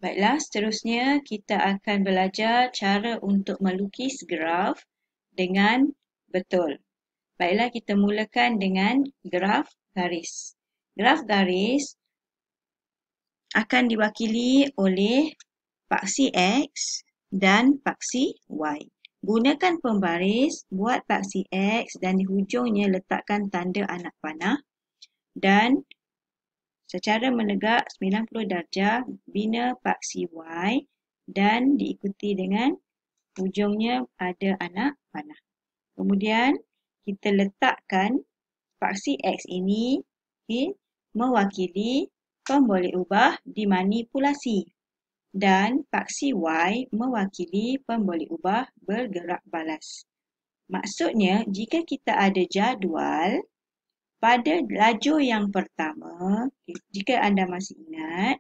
Baiklah, seterusnya kita akan belajar cara untuk melukis graf dengan betul. Baiklah, kita mulakan dengan graf garis. Graf garis akan diwakili oleh paksi X dan paksi Y. Gunakan pembaris, buat paksi X dan di hujungnya letakkan tanda anak panah dan secara menegak 90 darjah bina paksi Y dan diikuti dengan hujungnya ada anak panah. Kemudian kita letakkan paksi X ini mewakili pemboleh ubah dimanipulasi dan paksi Y mewakili pemboleh ubah bergerak balas. Maksudnya jika kita ada jadual pada lajur yang pertama, jika anda masih ingat,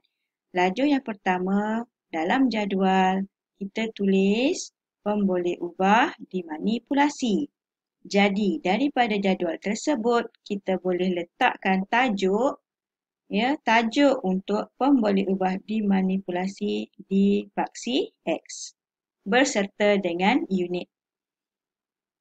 lajur yang pertama dalam jadual kita tulis pemboleh ubah dimanipulasi. Jadi daripada jadual tersebut kita boleh letakkan tajuk untuk pemboleh ubah dimanipulasi di paksi X berserta dengan unit.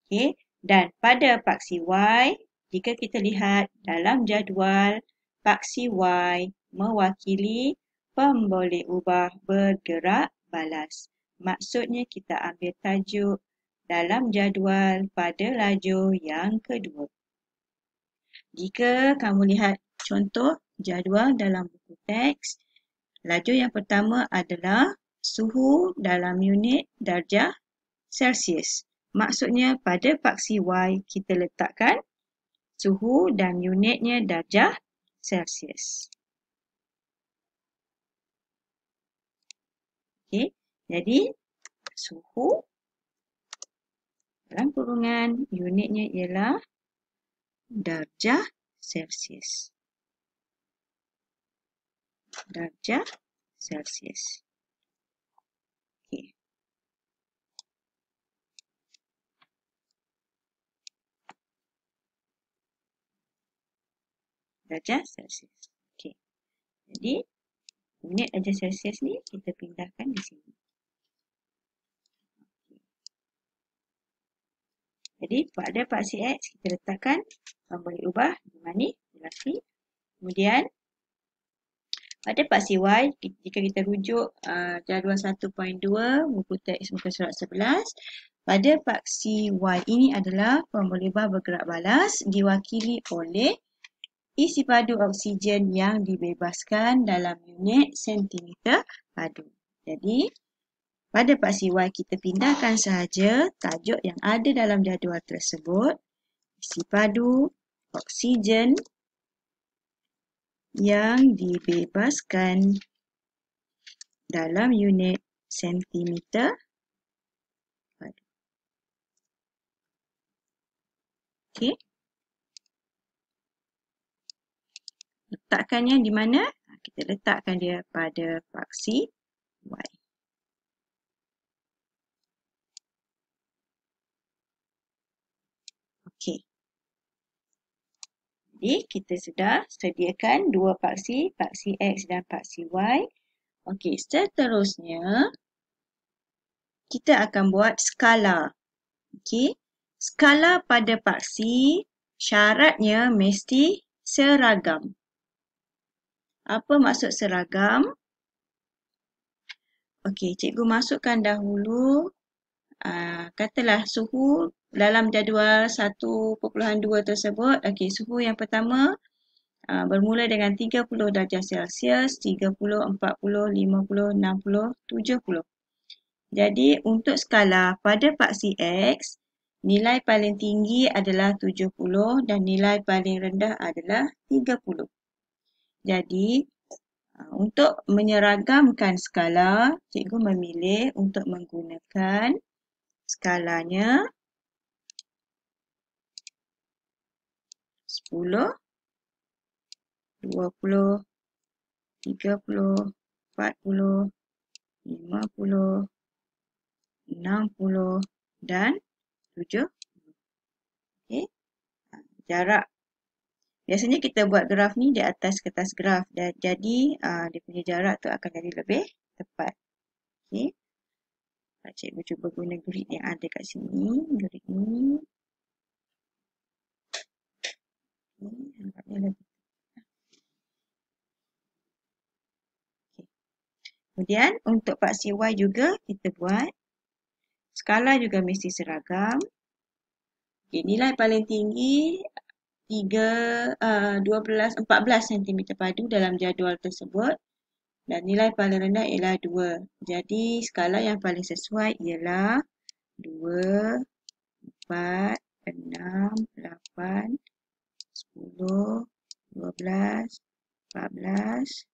Okey, dan pada paksi Y, jika kita lihat dalam jadual, paksi Y mewakili pemboleh ubah bergerak balas. Maksudnya kita ambil tajuk dalam jadual pada lajur yang kedua. Jika kamu lihat contoh jadual dalam buku teks, lajur yang pertama adalah suhu dalam unit darjah Celsius. Maksudnya pada paksi Y kita letakkan suhu dan unitnya darjah Celsius. Okey, jadi suhu dalam kurungan unitnya ialah darjah Celsius. Darjah Celsius. Okey. Darjah Celsius. Okey. Jadi unit darjah Celsius ni kita pindahkan di sini. Jadi pada paksi X kita letakkan pemboleh ubah dimanipulasi. Kemudian pada paksi Y, jika kita rujuk jadual 1.2 buku teks muka surat 11, pada paksi Y ini adalah pemboleh ubah bergerak balas diwakili oleh isi padu oksigen yang dibebaskan dalam unit sentimeter padu. Jadi pada paksi Y kita pindahkan sahaja tajuk yang ada dalam jadual tersebut, isi padu oksigen yang dibebaskan dalam unit sentimeter padu. Okey. Letakkannya di mana? Kita letakkan dia pada paksi Y. Okey. Jadi kita sudah sediakan dua paksi, paksi X dan paksi Y. Okey, seterusnya kita akan buat skala. Okey. Skala pada paksi syaratnya mesti seragam. Apa maksud seragam? Okey, cikgu masukkan dahulu katalah suhu dalam jadual 1.2 tersebut. Okey, suhu yang pertama bermula dengan 30 darjah Celsius, 30, 40, 50, 60, 70. Jadi untuk skala pada paksi X, nilai paling tinggi adalah 70 dan nilai paling rendah adalah 30. Jadi untuk menyeragamkan skala, cikgu memilih untuk menggunakan skalanya 10, 20, 30, 40, 50, 60 dan 70. Okey. Jarak. Biasanya kita buat graf ni di atas kertas graf. Jadi dia punya jarak tu akan jadi lebih tepat. Okey. Cikgu cuba guna grid yang ada kat sini. Grid ni. Nampaknya lebih. Okay. Kemudian untuk paksi Y juga kita buat. Skala juga mesti seragam. Okay, nilai paling tinggi 14 cm padu dalam jadual tersebut. Dan nilai paling rendah ialah 2. Jadi skala yang paling sesuai ialah 2, 4, 6, 8, 10, 12, 14,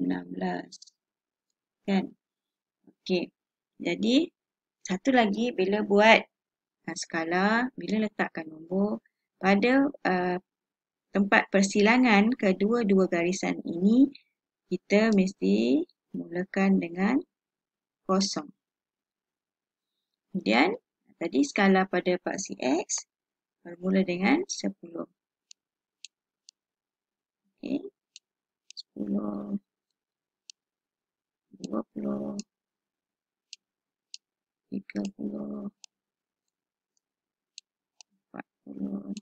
16. Kan? Okey. Jadi, satu lagi bila buat skala, bila letakkan nombor pada tempat persilangan kedua-dua garisan ini, kita mesti mulakan dengan kosong. Kemudian, tadi skala pada paksi X bermula dengan 10. Okey. 10, 20, 30, 40,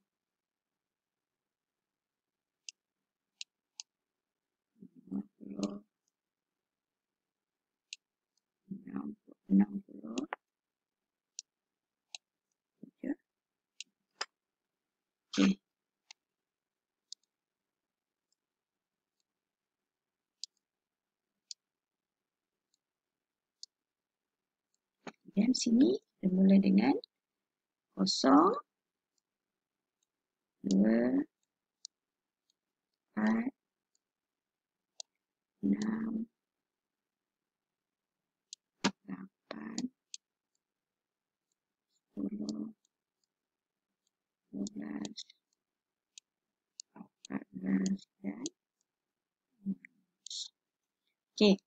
50, 60, 7. Okey. Kemudian sini kita mula dengan 0, 2, 4, 6, 8, 10, 12, 14 dan 15. Okey.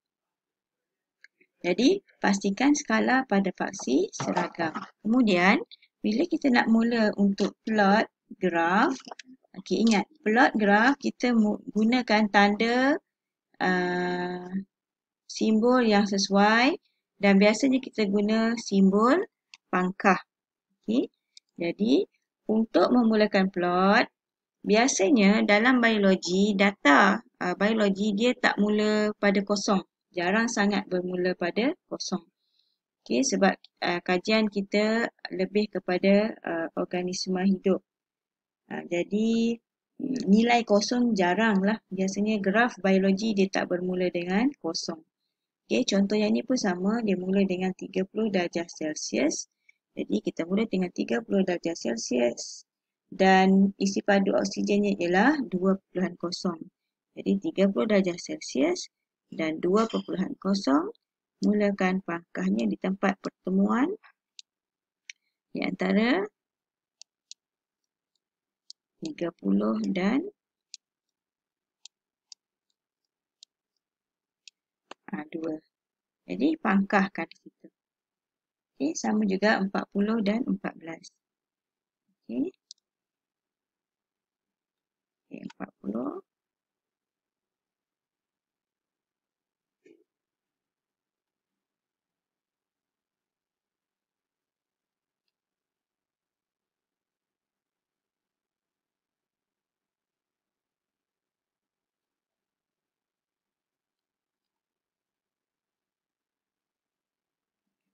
Jadi, pastikan skala pada paksi seragam. Kemudian, bila kita nak mula untuk plot graf, okey, ingat, plot graf kita gunakan tanda simbol yang sesuai dan biasanya kita guna simbol pangkah. Okey. Jadi, untuk memulakan plot, biasanya dalam biologi, data biologi dia tak mula pada kosong. Jarang sangat bermula pada kosong. Okey, sebab kajian kita lebih kepada organisma hidup. Jadi, nilai kosong jaranglah. Biasanya graf biologi dia tak bermula dengan kosong. Okey, contoh yang ni pun sama. Dia mula dengan 30 darjah Celsius. Jadi, kita mula dengan 30 darjah Celsius. Dan isi padu oksigennya ialah 2.0. Jadi, 30 darjah Celsius dan 2.0. Mulakan pangkahnya di tempat pertemuan di antara 30 dan 2. Jadi, pangkahkan di situ. Okey, sama juga 40 dan 14. Okey. Okey, 40.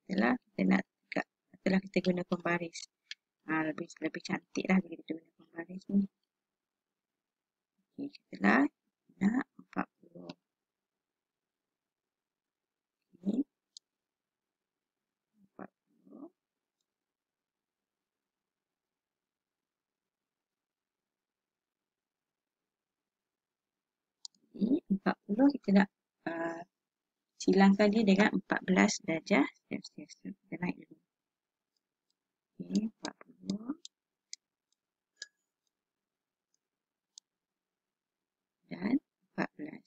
Setelah kita guna pembaris. Lebih cantik lah bila kita guna pembaris ni. Okay, setelah nak 40. Okay. 40. Ini 40 kita nak silangkan dia dengan 14 darjah Celsius. Kita naik dulu. Okay, 40. Dan 14.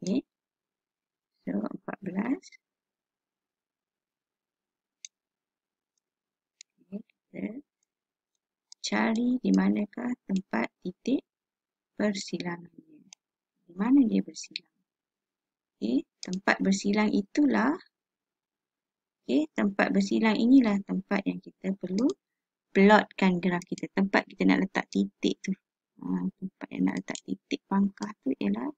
Okay. So, 14. cari di manakah tempat titik persilangannya. Di mana dia bersilang. Okay. Tempat bersilang itulah, okay, tempat bersilang inilah tempat yang kita perlu plotkan graf kita. Tempat kita nak letak titik tu. Tempat yang nak letak titik pangkah tu ialah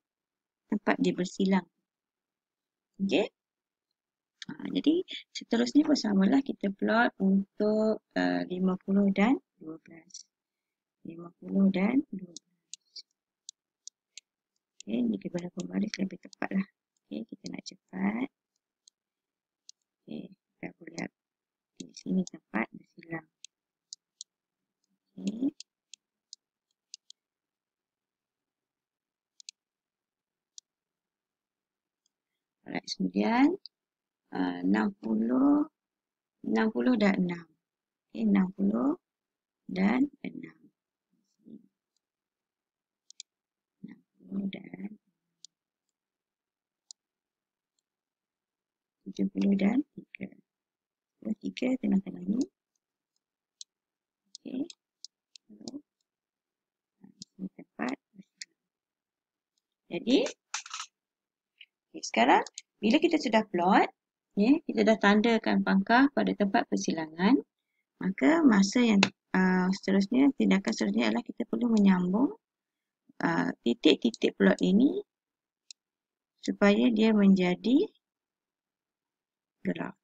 tempat dia bersilang. Okay. Jadi seterusnya pun samalah, kita plot untuk 50 dan 12. 50 dan 12. Okay, jika berapa baris lebih tepat lah. Okay, kita nak cepat. Okay, kita boleh lihat di sini tempat bersilang. Okay. Alright, kemudian 60 dan 6. Okay, 60 dan 6. 60 dan 70 dan 3. 3 tengah-tengah ni. Okay. Ini tempat bersilang. Jadi, okay, sekarang bila kita sudah plot, kita dah tandakan pangkah pada tempat persilangan, maka masa yang seterusnya, tindakan seterusnya adalah kita perlu menyambung titik-titik plot ini supaya dia menjadi graf.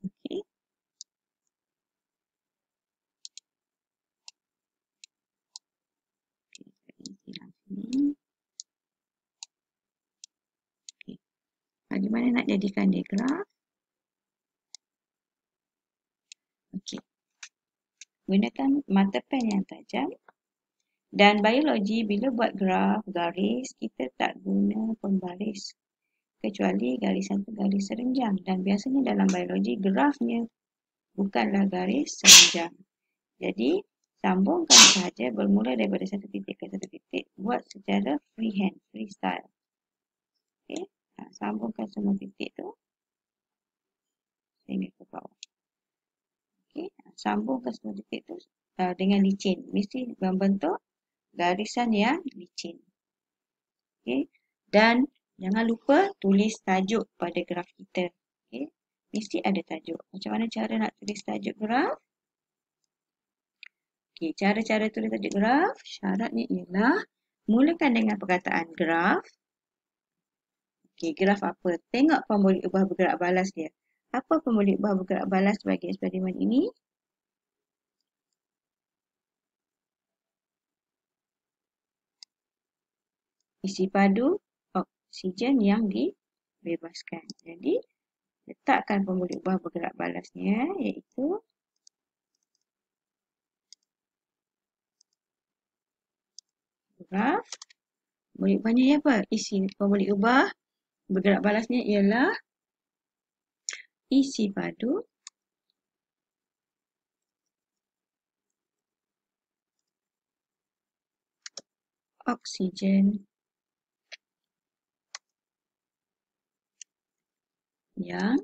Okey. Di mana nak jadikan dia graf? Okey. Gunakan mata pen yang tajam. Dan biologi bila buat graf, garis, kita tak guna pembaris. Kecuali garisan tu garis serenjang. Dan biasanya dalam biologi, grafnya bukanlah garis serenjang. Jadi, sambungkan sahaja bermula daripada satu titik ke satu titik. Buat secara freehand, freestyle. Okay. Sambungkan semua titik tu sehingga ke bawah. Okay. Sambungkan semua titik tu dengan licin. Mesti membentuk garisan yang licin. Okay. Dan jangan lupa tulis tajuk pada graf kita. Okay. Mesti ada tajuk. Macam mana cara nak tulis tajuk graf? Okay. Cara-cara tulis tajuk graf, syaratnya ialah mulakan dengan perkataan graf. Okay, graf apa? Tengok pemboleh ubah bergerak balas dia. Apa pemboleh ubah bergerak balas bagi eksperimen ini? Isi padu oksigen yang dibebaskan. Jadi, letakkan pemboleh ubah bergerak balasnya, iaitu graf. Pemboleh ubahnya apa? Isi pemboleh ubah bergerak balasnya ialah isi padu oksigen yang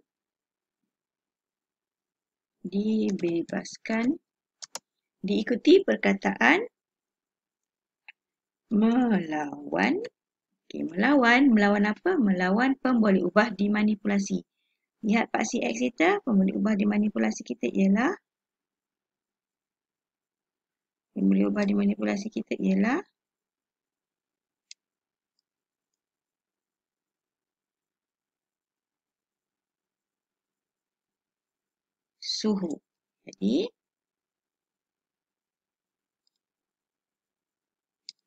dibebaskan diikuti perkataan melawan. Okay, melawan apa? Melawan pemboleh ubah dimanipulasi. Lihat paksi X kita, pemboleh ubah dimanipulasi kita ialah suhu. Jadi,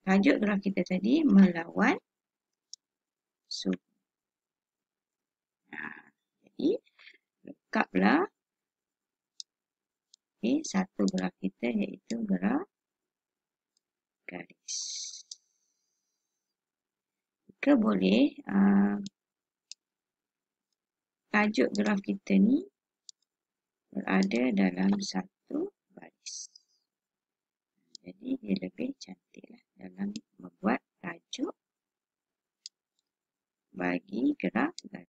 tajuk graf kita tadi melawan suhu. Jadi, lengkaplah satu graf kita iaitu graf garis. Jika boleh, tajuk graf kita ni berada dalam satu baris. Jadi, dia lebih cantiklah dalam membuat tajuk bagi graf garis.